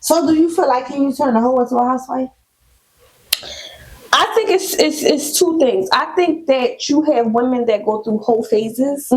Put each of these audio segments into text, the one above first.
So do you feel like can you turn a hoe into a housewife? I think it's two things. I think that you have women that go through whole phases,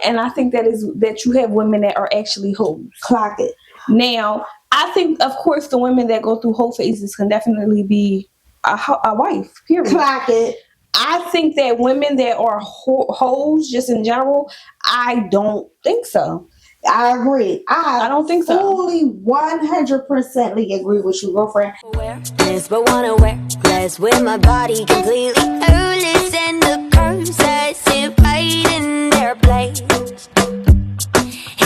and I think that you have women that are actually hoes. Clock it. Now, I think, of course, the women that go through whole phases can definitely be a wife. Period. Clock it. I think that women that are hoes, just in general, I don't think so. I agree. I don't think so. Fully 100% agree with you, girlfriend. But wanna wear less with my body completely clueless, and the curves that sit right in their place.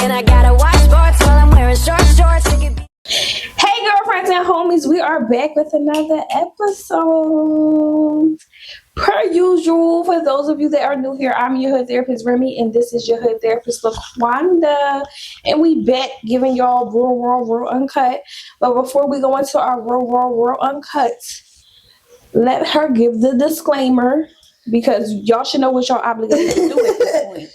And I gotta watch sports while I'm wearing shorts. Hey, girlfriends and homies, we are back with another episode. Per usual, for those of you that are new here, I'm your hood therapist, Remy, and this is your hood therapist, LaQuanda. And we back giving y'all real uncut. But before we go into our real uncut, let her give the disclaimer, because y'all should know what y'all obligated to do at this point.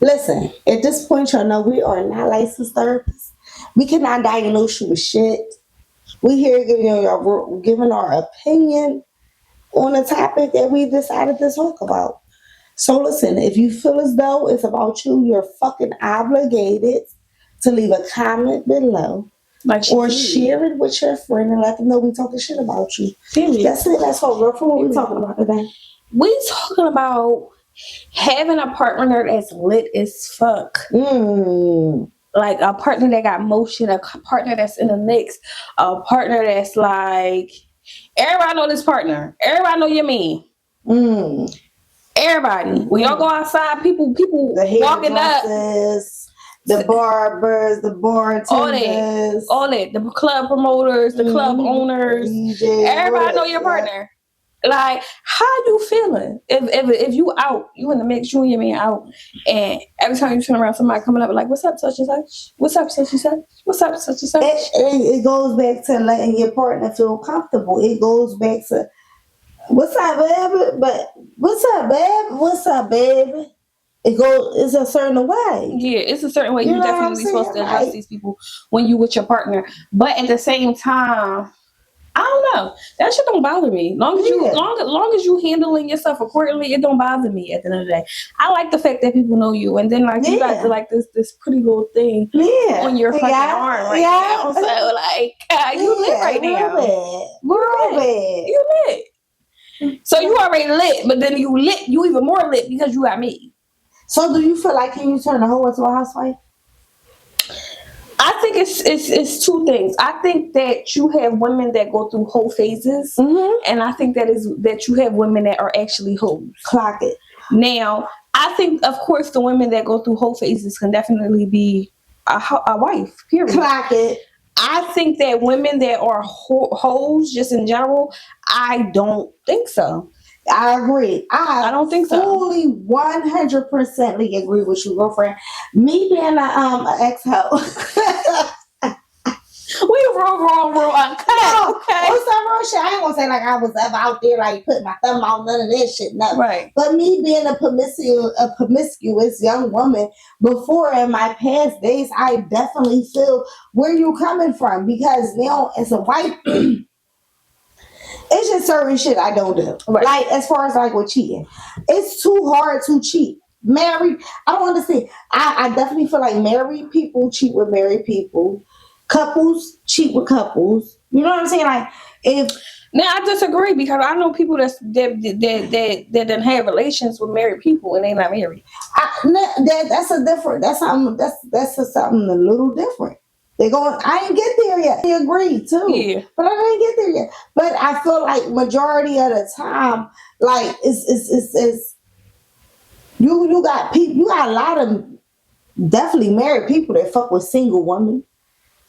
Listen, at this point, y'all know we are not licensed therapists. We cannot diagnose you with shit. We here giving our opinion on a topic that we decided to talk about. So listen, if you feel as though it's about you, you're fucking obligated to leave a comment below. Or share it with your friend and let them know we talking shit about you. That's it. That's all, girlfriend. What we talking about today? We talking about having a partner that's lit as fuck. Like a partner that got motion, a partner that's in the mix, a partner that's like, everybody know this partner. Everybody know your man. Everybody. When y'all go outside, people the walking up. The barbers, the bartenders. All that. The club promoters, the club owners. DJ, everybody know your partner. Like, how you feeling? If you out, you in the mix, you and your man out, and every time you turn around, somebody coming up like, what's up, such and such? What's up, such and such? What's up, such and such? It goes back to letting your partner feel comfortable. It goes back to, what's up, baby? But what's up, babe? What's up, baby? It's a certain way. Yeah, it's a certain way. You're definitely supposed to address these people when you with your partner. But at the same time, I don't know. That shit don't bother me. Long as you handling yourself accordingly, it don't bother me at the end of the day. I like the fact that people know you, and then you got like this pretty little thing on your fucking arm right now. So you lit right now. You lit. So you already lit, but then you even more lit because you got me. So do you feel like can you turn a hoe into a housewife? I think it's two things. I think that you have women that go through whole phases, and I think that you have women that are actually hoes. Clock it. Now, I think, of course, the women that go through whole phases can definitely be a wife. Period. Clock it. I think that women that are hoes, just in general, I don't think so. I agree. I don't think so. Fully 100% agree with you, girlfriend. Me being an ex-hoe. We real uncut. Okay. What's some real shit? I ain't gonna say like I was ever out there like putting my thumb on none of this shit. No. Right. But me being a promiscuous young woman before in my past days, I definitely feel where you coming from, because now as a wife. It's just certain shit I don't do. Right. Like, as far as like with cheating, it's too hard to cheat. Married, I don't understand. I definitely feel like married people cheat with married people. Couples cheat with couples. You know what I'm saying? Like, now I disagree, because I know people that didn't have relations with married people and they not married. That's something a little different. They're going, I ain't get there yet. I agree too. Yeah. But I didn't get there yet. But I feel like majority of the time, like it's you got people, you got a lot of definitely married people that fuck with single women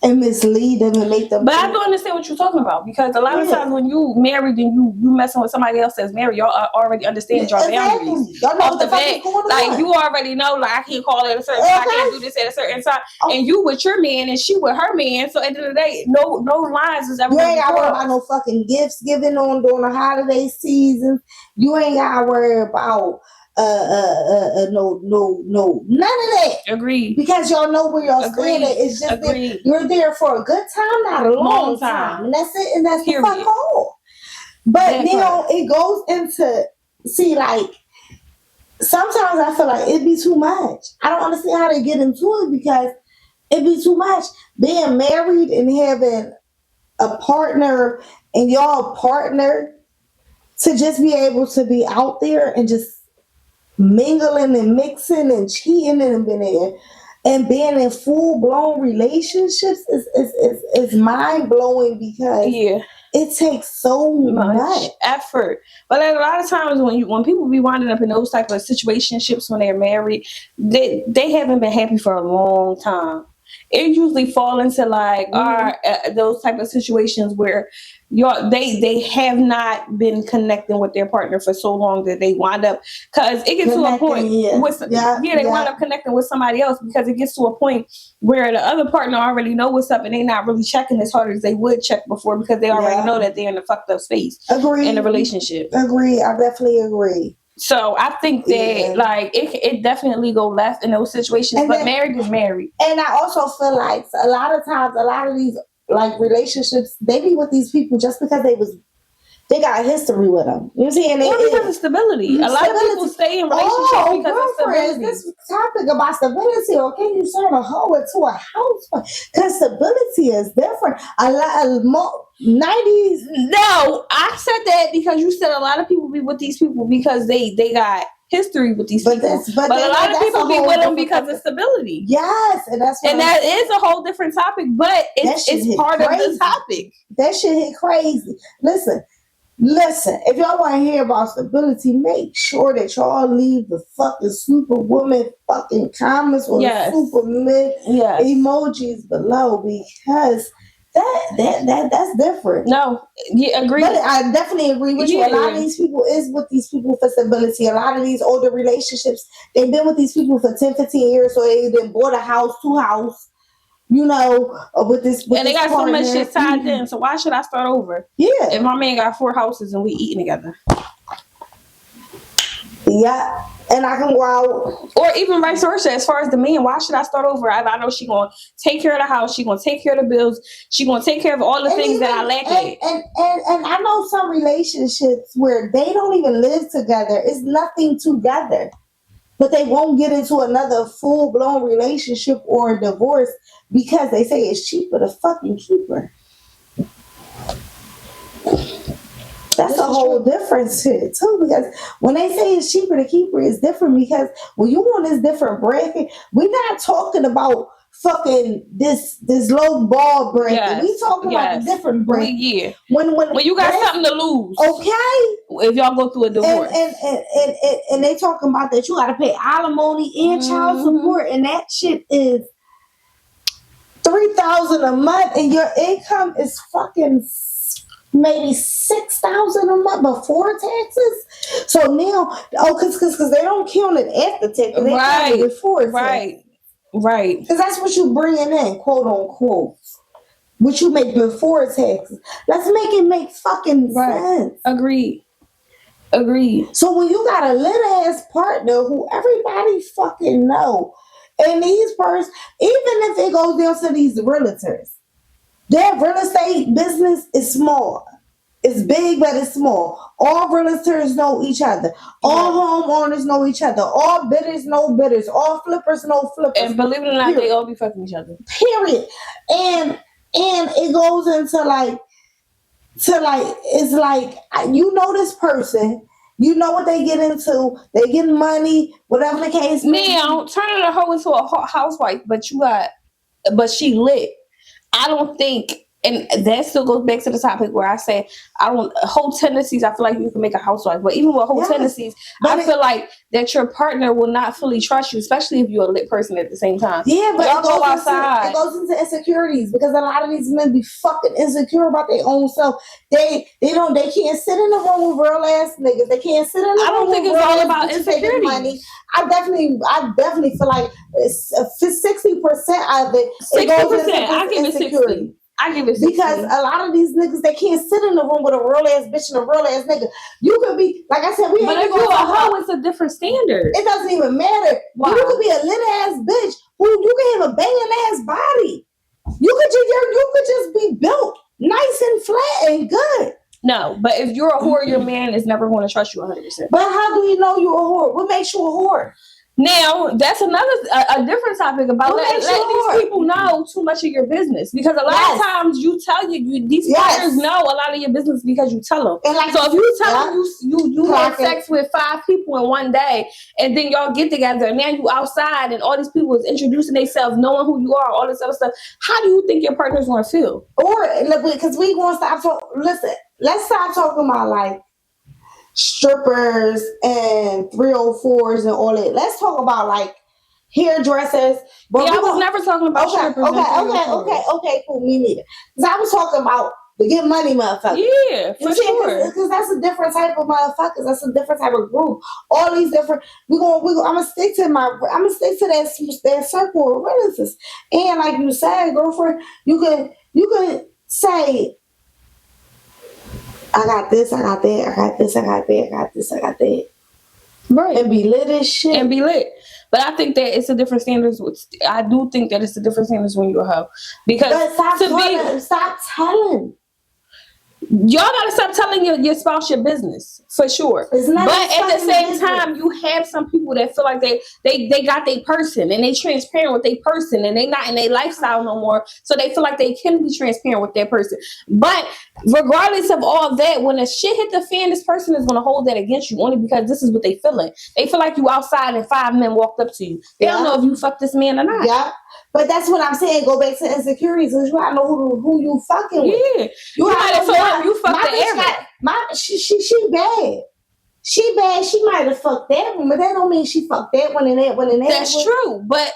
and mislead them and make them. But I don't understand what you're talking about, because a lot of times when you married and you messing with somebody else that's married, y'all already understand your boundaries. Y'all know what the fuck is going on. Like, you already know, like, I can't call at a certain time, I can't do this at a certain time. And you with your man and she with her man. So at the end of the day, no lines is ever. You ain't got to worry about no fucking gifts given on during the holiday season. You ain't got to worry about none of that. Agreed. Because y'all know where y'all stand at. It's just that you're there for a good time, not a long time. And that's it. And that's the fuck all. But now it goes into, see, like, sometimes I feel like it'd be too much. I don't understand how they get into it because it'd be too much. Being married and having a partner and y'all partner to just be able to be out there and just mingling and mixing and cheating and being in full blown relationships is mind blowing because it takes so much effort. But like, a lot of times when people be winding up in those type of situationships when they're married, they haven't been happy for a long time. It usually fall into like those type of situations where they have not been connecting with their partner for so long that they wind up, because it gets to a point they wind up connecting with somebody else because it gets to a point where the other partner already know what's up and they're not really checking as hard as they would check before because they already know that they're in a fucked up space in a relationship. Agree. I definitely agree. So I think that like it definitely go left in those situations, and but then, married is married. And I also feel like a lot of times, a lot of these like relationships, they be with these people just because they got a history with them. You know what I'm saying? Or because of stability. A lot of people stay in relationships because of stability. This topic about stability, or can you turn a hoe into a housewife? Because stability is different. A lot of 90s. No, I said that because you said a lot of people be with these people because they got history with these people. But a lot of people be with them because of stability. Yes, and that is a whole different topic, but it's part of the topic. That shit hit crazy. Listen, if y'all want to hear about stability, make sure that y'all leave the fucking superwoman fucking comments or superman emojis below, because that's different. No, agree. But I definitely agree with you. A lot of these people is with these people for stability. A lot of these older relationships, they've been with these people for 10, 15 years, so they then bought a house, 2 houses. You know, with this, and they got so much shit tied in. So why should I start over? Yeah, if my man got 4 houses and we eating together. Yeah, and I can go out. Or even vice versa. As far as the man, why should I start over? I know she gonna take care of the house. She gonna take care of the bills. She gonna take care of all the things that I lack in. And I know some relationships where they don't even live together. It's nothing together. But they won't get into another full-blown relationship or a divorce because they say it's cheaper to fucking keep her. That's a whole difference here, too, because when they say it's cheaper to keep her, it's different because when you want this different bracket, we're not talking about fucking this low ball bracket. We talking about a different bracket. When you got something to lose. Okay. If y'all go through a divorce. And they talking about that you got to pay alimony and child support, and that shit is $3,000 a month, and your income is fucking maybe $6,000 a month before taxes. So now, because they don't count it after taxes, they count it before taxes. Right. Because that's what you bringing in, quote unquote. What you make before taxes. Let's make it make fucking sense. Agreed. So when you got a little ass partner who everybody fucking know, and these person, even if it goes down to these realtors, their real estate business is small. It's big, but it's small. All realtors know each other. All homeowners know each other. All bidders know bidders. All flippers know flippers. And believe it or not, they all be fucking each other. Period. And it goes into like, it's like, you know this person. You know what they get into. They get money, whatever the case may be. Now, turning a hoe into a housewife, but she lit. I don't think, and that still goes back to the topic where I say whole tendencies. I feel like you can make a housewife, but even with whole tendencies, I feel like that your partner will not fully trust you, especially if you're a lit person at the same time. Yeah, but y'all go outside. It goes into insecurities because a lot of these men be fucking insecure about their own self. They can't sit in the room with real ass niggas. They can't sit in the room. I don't think it's all about insecurity. I definitely feel like 60% of it. 60%. I give it 60. I give it 60. Because a lot of these niggas, they can't sit in the room with a real ass bitch and a real ass nigga. You could be, like I said, but if you a hoe, it's a different standard. It doesn't even matter. Wow. You could be a lit ass bitch who you can have a banging ass body. You could just be built nice and flat and good. No, but if you're a whore, your man is never going to trust you 100%. But how do you know you're a whore? What makes you a whore? Now, that's a different topic about let these people know too much of your business. Because a lot of times you tell these partners know a lot of your business because you tell them. And so if you tell them you had sex with 5 people in one day and then y'all get together and now you outside and all these people is introducing themselves, knowing who you are, all this other stuff, how do you think your partner's going to feel? Or, because we going to stop talking, listen, let's stop talking about like strippers and 304s and all that. Let's talk about like hairdressers. But I was never talking about strippers. Okay, cool. Me neither. Because I was talking about the get money motherfuckers. Yeah, for sure. Because that's a different type of motherfuckers. That's a different type of group. All these different. I'm gonna stick to that circle of relatives. And like you said, girlfriend, you can say, I got this, I got that, I got this, I got that, I got this, I got that. Right. And be lit as shit. And be lit. But I think that it's a different standards. I do think that it's a different standards when you're a hoe. Because stop telling. Y'all gotta stop telling your spouse your business for sure. But at the same time, you have some people that feel like they got their person and they transparent with their person and they not in their lifestyle no more. So they feel like they can be transparent with their person. But regardless of all that, when a shit hit the fan, this person is gonna hold that against you only because this is what they feeling. They feel like you outside and 5 men walked up to you. They don't know if you fuck this man or not. Yeah. But that's what I'm saying. Go back to insecurities. You gotta know who you fucking with. Yeah. You gotta feel like you fucked the Eric. She bad. She bad. She might have fucked that one, but that don't mean she fucked that one and that one and that. That's true. But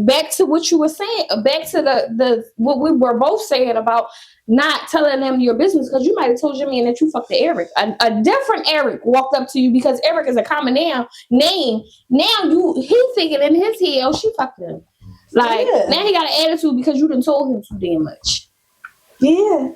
back to what you were saying. Back to the what we were both saying about not telling them your business, because you might have told your man that you fucked the Eric. A different Eric walked up to you because Eric is a common name. Now he's thinking in his head, oh, she fucked him. Like, now he got an attitude because you done told him too damn much. Yeah.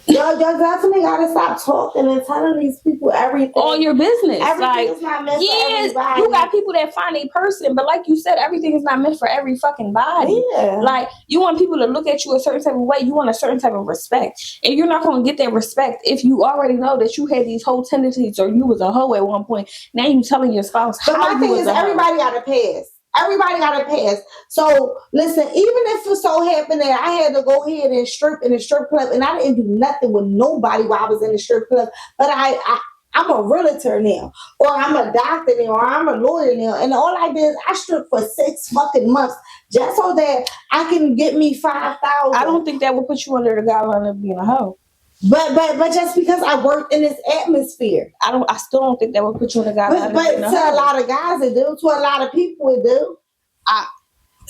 Y'all definitely gotta stop talking and telling these people everything. All your business. Everything is not meant for everybody. You got people that find a person, but like you said, everything is not meant for every fucking body. Yeah. Like, you want people to look at you a certain type of way. You want a certain type of respect. And you're not going to get that respect if you already know that you had these whole tendencies or you was a hoe at one point. Now you telling your spouse but how my thing is everybody got to pass. Everybody got to pass. So, listen, even if it so happened that I had to go ahead and strip in a strip club, and I didn't do nothing with nobody while I was in the strip club, but I'm a realtor now, or I'm a doctor now, or I'm a lawyer now, and all I did is I stripped for 6 fucking months just so that I can get me 5,000. I don't think that would put you under the guideline of being a hoe. But just because I worked in this atmosphere, I still don't think that would put you in the guideline. But to a lot of guys it do. To a lot of people it do.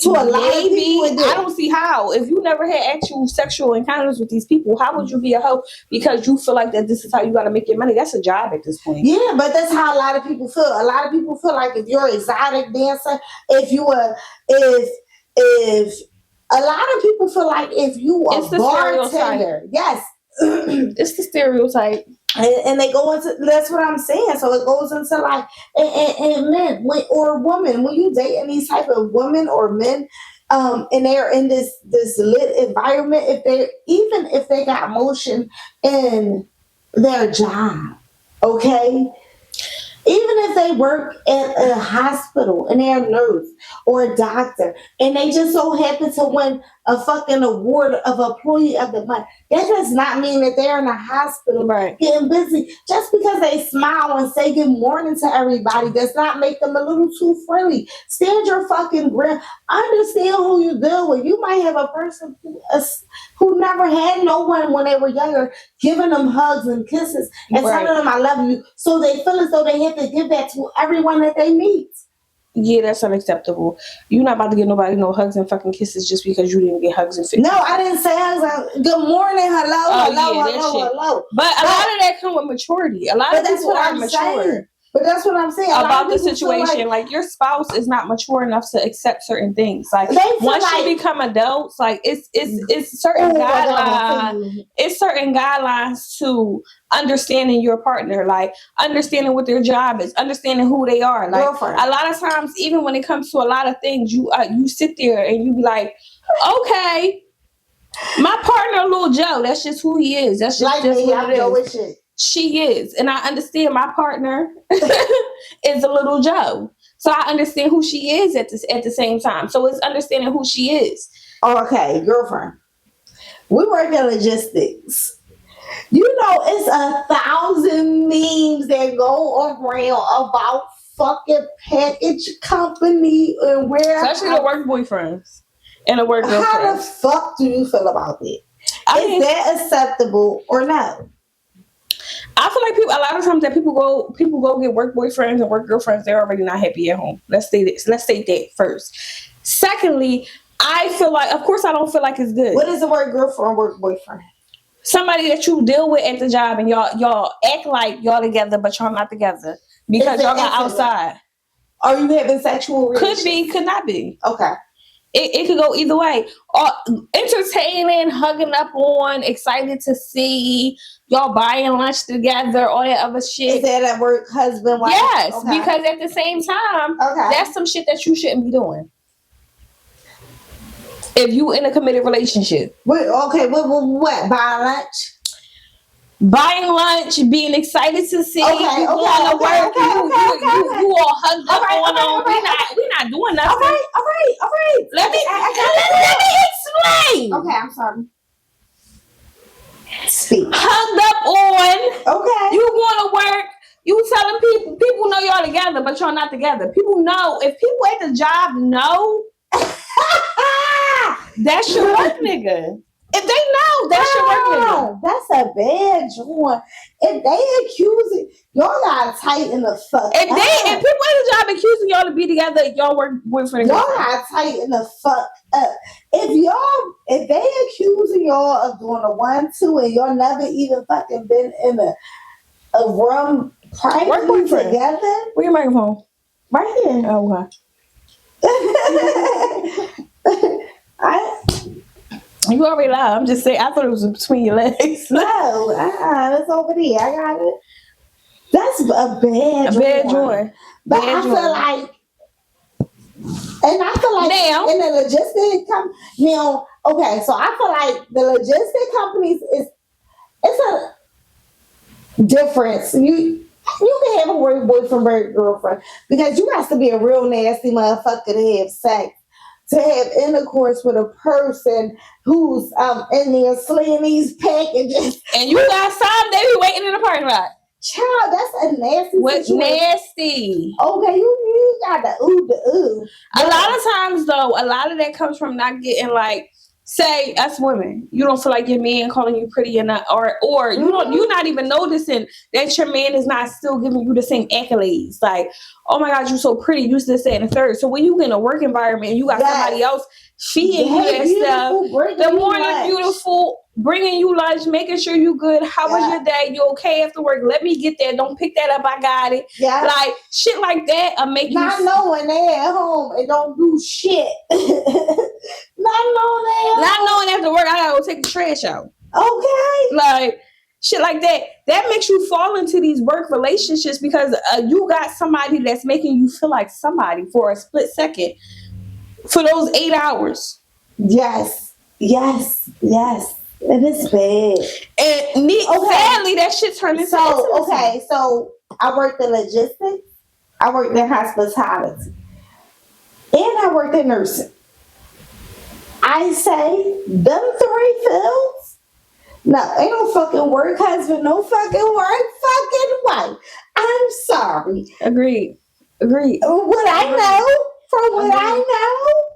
To a lot of people it do. I don't see how. If you never had actual sexual encounters with these people, how would you be a hoe because you feel like that this is how you got to make your money? That's a job at this point. Yeah, but that's how a lot of people feel. A lot of people feel like if you're an exotic dancer, if a lot of people feel like if you are a bartender, yes. It's the stereotype. And they go into, that's what I'm saying. So it goes into like, and men or women, when you date these type of women or men, and they're in this lit environment, if they got motion in their job, okay? Even if they work at a hospital and they're a nurse or a doctor and they just so happen to win a fucking award of employee of the month, that does not mean that they're in a hospital getting busy. Just because they smile and say good morning to everybody does not make them a little too friendly. Stand your fucking ground. Understand who you deal with. You might have a person who never had no one when they were younger giving them hugs and kisses and telling them I love you. So they feel as though they have to give that to everyone that they meet. Yeah, that's unacceptable. You're not about to give nobody no hugs and fucking kisses just because you didn't get hugs and kisses. No, I didn't say hugs. Good morning, hello. But a lot of that come with maturity. A lot of people are mature. But that's what I'm saying about the situation. Like your spouse is not mature enough to accept certain things. Like once you become adults, like it's certain guidelines. It's certain guidelines to understanding your partner, like understanding what their job is, understanding who they are. Like a lot of times, even when it comes to a lot of things, you sit there and you be like, okay, my partner, Little Joe, that's just who he is. That's just like me, what it is. She is, and I understand my partner is a Little Joe, so I understand who she is at the same time. So it's understanding who she is. Okay, girlfriend, we work in logistics. You know, it's 1,000 memes that go around about fucking package company and where, especially the work boyfriends and the work girlfriends. How the fuck do you feel about it? Is that acceptable or no? I feel like a lot of times that people go get work boyfriends and work girlfriends, they're already not happy at home. Let's state that first. Secondly, I feel like, of course, I don't feel like it's good. What is a work girlfriend, work boyfriend? Somebody that you deal with at the job and y'all act like y'all together, but y'all not together because y'all got outside. Are you having sexual relations? Could be, could not be. Okay. It could go either way. Entertaining, hugging up on, excited to see, y'all buying lunch together, all that other shit. Is that a work husband, wife? Yes, okay. Because at the same time, that's some shit that you shouldn't be doing. If you in a committed relationship. Wait, okay, what? Buying lunch? Buying lunch, being excited to see, going to work, you all hugged up on. We not doing nothing. All right. Let me explain. Okay, I'm sorry. Speak. Hugged up on. Okay. You going to work. You telling people know y'all together, but y'all not together. People know. If people at the job know, that's your work nigga. If they know, that's your work nigga. That's a bad joint. If they accusing y'all, got tighten the fuck. If people at the job accusing y'all to be together, y'all work boyfriend. Y'all got tighten the fuck up. If they accusing y'all of doing a 1-2 and y'all never even fucking been in a room privately together. Where your microphone? Right here. Oh, okay. You already lied. I'm just saying. I thought it was between your legs. No, it's over there. I got it. That's a bad joint. But I feel like, now in the logistic company. Now, okay, so I feel like the logistic companies it's a difference. You can have a work boyfriend, work girlfriend, because you got to be a real nasty motherfucker to have sex. To have intercourse with a person who's in there slaying these packages. And you got some, they be waiting in the parking lot. Child, that's a nasty What's situation. Nasty? Okay, you got the ooh. A lot of times, though, a lot of that comes from not getting, like, say, us women, you don't feel like your man calling you pretty enough, or you're not even noticing that your man is not still giving you the same accolades. Like, oh my God, you're so pretty, you this, that, and the third. So when you in a work environment and you got somebody else feeding you that stuff, the more you're beautiful, bringing you lunch, making sure you good. How was your day? You okay after work? Let me get that. Don't pick that up. I got it. Yeah. Like shit like that. Make not knowing they at home and don't do shit. Not knowing after work I gotta go take the trash out. Okay. Like shit like that. That makes you fall into these work relationships because you got somebody that's making you feel like somebody for a split second for those 8 hours. Yes. It is bad. And sadly, that shit turned into so I worked in logistics, I worked in hospitality, and I worked in nursing. I say them 3 fields. No, ain't no fucking work husband, no fucking work fucking wife. I'm sorry. Agreed. What I know, from what I know.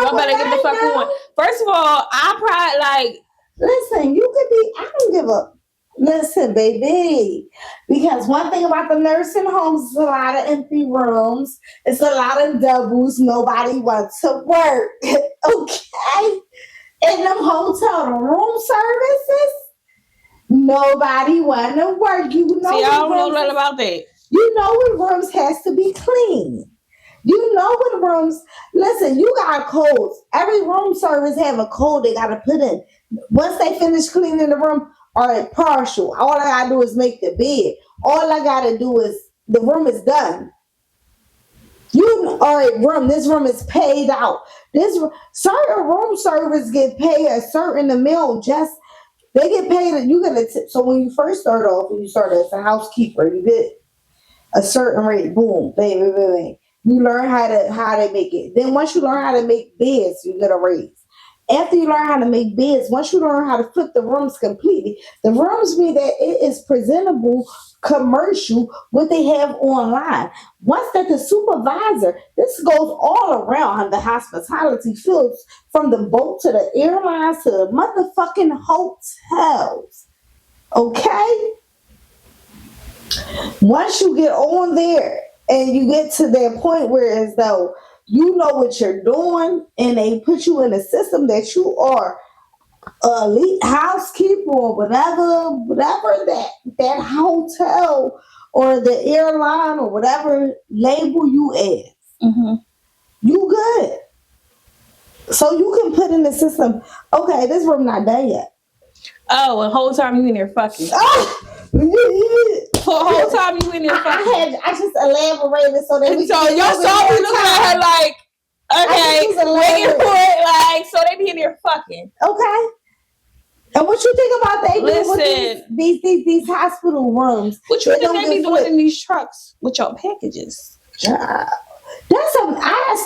Y'all better get the fuck on. First of all, I probably like. Listen, you could be. I don't give a. Listen, baby. Because one thing about the nursing homes is a lot of empty rooms. It's a lot of doubles. Nobody wants to work. Okay. In them hotel room services, nobody want to work. You know. See, I don't know nothing about that. You know when rooms has to be clean. You know when rooms. Listen, you got codes. Every room service have a code they gotta put in. Once they finish cleaning the room, all right, partial. All I gotta do is make the bed. All I gotta do is the room is done. You all right, room. This room is paid out. Certain room service get paid a certain amount. Just they get paid. You get a tip. So when you first start off, when you start as a housekeeper, you get a certain rate. Boom, bang, bang, bang, bang. You learn how to make it. Then once you learn how to make beds, you get a raise. After you learn how to make beds, once you learn how to flip the rooms completely, the rooms mean that it is presentable, commercial, what they have online. Once that the supervisor, this goes all around the hospitality fields, from the boat to the airlines to the motherfucking hotels. Okay? Once you get on there and you get to that point where as though you know what you're doing and they put you in a system that you are a elite housekeeper or whatever that hotel or the airline or whatever label you as, you good. So you can put in the system, okay, this room not done yet. Oh, and whole time you in there fucking. For the whole time you in there fucking. I just elaborated so that y'all saw me looking at her like, okay, waiting for it, like, so they be in there fucking. Okay. And what you think about they doing with these hospital rooms? What you think they be doing in these trucks with your packages? I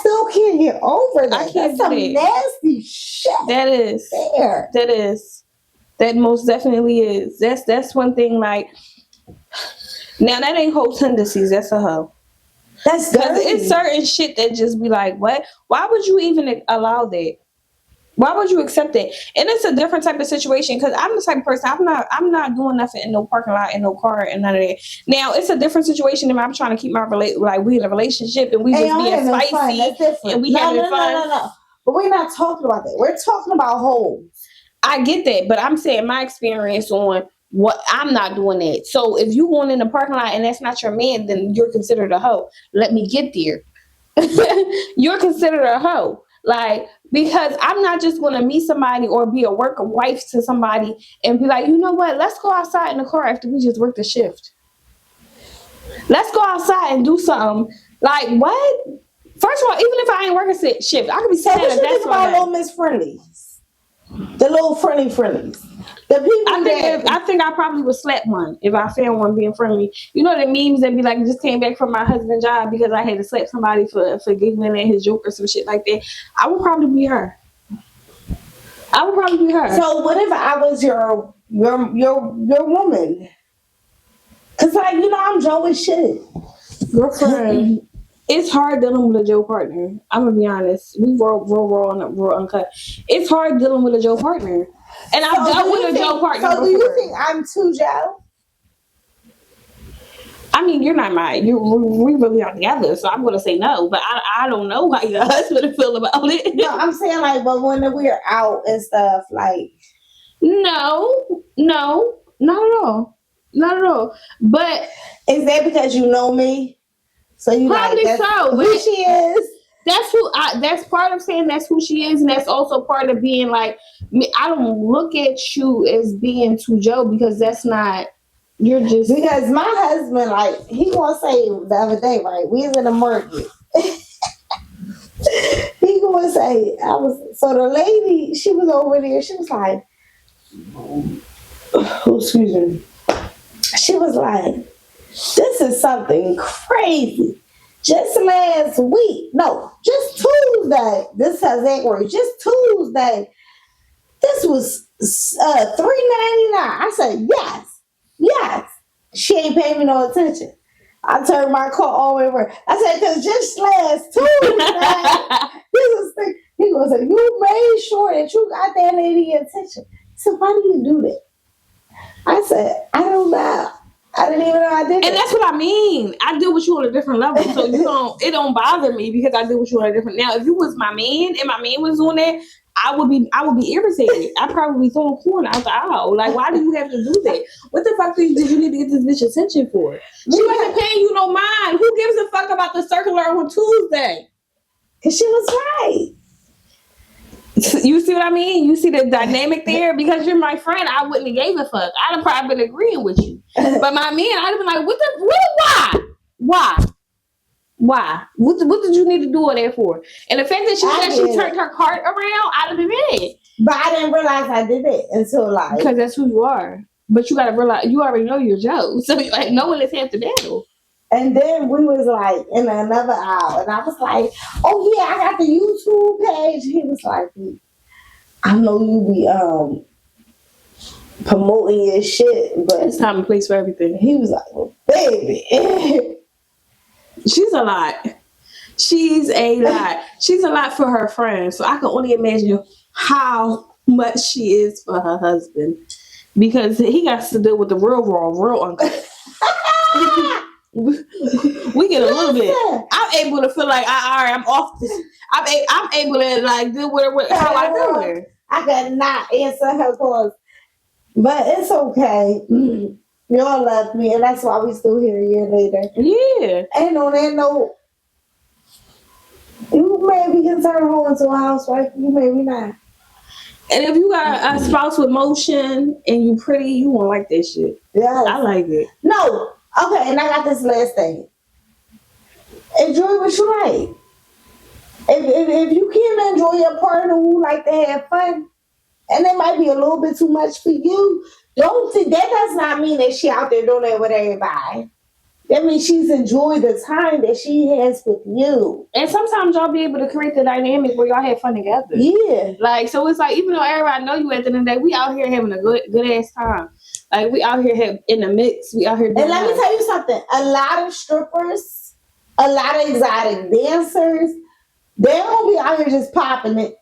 still can't get over that. That's some nasty shit. That is. There. That is. That most definitely is. That's one thing. Like, now that ain't hoe tendencies. That's a hoe. That's because it's certain shit that just be like, what? Why would you even allow that? Why would you accept that? And it's a different type of situation because I'm the type of person. I'm not doing nothing in no parking lot, in no car, and none of that. Now it's a different situation if I'm trying to keep my we in a relationship and we just being spicy and we having fun. No. But we're not talking about that. We're talking about hoes. I get that, but I'm saying my experience on what I'm not doing that. So if you going in the parking lot and that's not your man, then you're considered a hoe. Let me get there. You're considered a hoe. Like, because I'm not just going to meet somebody or be a work wife to somebody and be like, you know what? Let's go outside in the car after we just worked the shift. Let's go outside and do something. Like, what? First of all, even if I ain't working shift, I could be saying that. Think about little Miss Friendlies. The little friendlies. The people I think I probably would slap one if I found one being friendly. You know the memes that be like, just came back from my husband's job because I had to slap somebody for giggling at his joke or some shit like that. I would probably be her. So what if I was your woman? Cause like, you know, I'm Joe as shit. Girlfriend. It's hard dealing with a Joe partner. I'm gonna be honest. We raw uncut. It's hard dealing with a Joe partner. And I've dealt with a Joe partner before. So do you think I'm too Joe? I mean, you're not we really are together, so I'm gonna say no. But I don't know how your husband would feel about it. No, I'm saying like, but when we're out and stuff, like, no, not at all. But is that because you know me? So you probably like, so. Who she is? That's part of saying that's who she is, and that's also part of being like, I don't look at you as being too Joe because that's not. You're just because my husband, like, he gonna say the other day, right? We was in the market. He gonna say, so the lady, she was over there. She was like, oh, excuse me. She was like, this is something crazy. Just last week, just Tuesday. This has that word. Just Tuesday. This was $3.99. I said yes. She ain't paying me no attention. I turned my car all the way around. I said, because just last Tuesday, this is thing. He gonna say, you made sure that you got that lady attention. So why do you do that? I said, I don't know. I didn't even know I did. And that's what I mean. I deal with you on a different level, so it don't bother me because I deal with you on a different. Now, if you was my man and my man was doing that, I would be irritated. I'd probably be throwing corn out the aisle. Like, why do you have to do that? What the fuck did you need to get this bitch attention for? She wasn't paying you no mind. Who gives a fuck about the circular on Tuesday? Because she was right. You see what I mean? You see the dynamic there? Because you're my friend, I wouldn't have gave a fuck. I'd have probably been agreeing with you. But my man, I'd have been like, why? What did you need to do all that for? And the fact that she said she turned her cart around, I'd have been mad. But I didn't realize I did it until like... Because that's who you are. But you got to realize, you already know you're Joe. So like, no one is half the battle. And then we was like in another aisle, and I was like, "Oh yeah, I got the YouTube page." He was like, "I know you be promoting your shit, but it's time and place for everything." He was like, "Well, baby, she's a lot. She's a lot. She's a lot for her friends. So I can only imagine how much she is for her husband, because he got to deal with the real uncut." We get a little bit. I'm able to feel like I'm off this. I'm able to like deal with how I do her. I could not answer her calls, but it's okay. Y'all love me, and that's why we still here a year later. Yeah. And on that note, you maybe can turn home into a housewife. You maybe not. And if you got a spouse with motion and you pretty, you won't like that shit. Yeah, I like it. No. Okay, and I got this last thing. Enjoy what you like. If you can enjoy your partner who like to have fun, and it might be a little bit too much for you, don't think that does not mean that she out there doing that with everybody. That means she's enjoyed the time that she has with you. And sometimes y'all be able to create the dynamic where y'all have fun together. Yeah. Like, so it's like, even though everybody know you at the end of the day, we out here having a good ass time. Like, we out here in the mix. We out here doing And let me tell you something. A lot of strippers, a lot of exotic dancers, they don't be out here just popping it.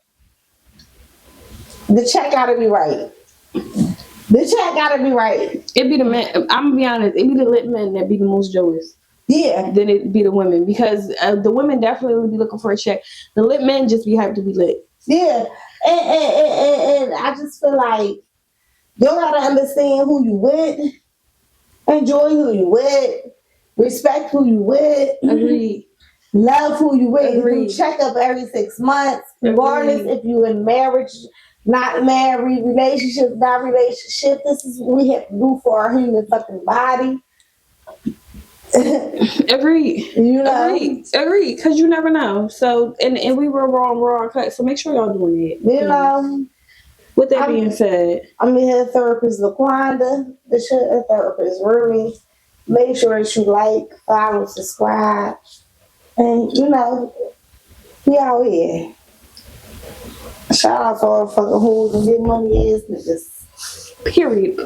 The check gotta be right. The check gotta be right. It be the men. I'm gonna be honest. It be the lit men that be the most jealous. Yeah. Then it be the women, because the women definitely be looking for a check. The lit men just be happy to be lit. Yeah. And I just feel like you gotta understand who you with, enjoy who you with, respect who you with. Agreed. Love who you with. Agreed. You check up every 6 months, regardless if you in marriage, not married, relationship, not relationship. This is what we have to do for our human fucking body. Agreed. You know? Agreed. Because you never know. So, and we were raw cut. So make sure y'all doing it. You know? With that being said, I'm here therapist LaQuanda, the therapist Rumi. Make sure that you like, follow, subscribe. And, you know, we out here. Shout out to all fucking hoes and get money ass niggas. period.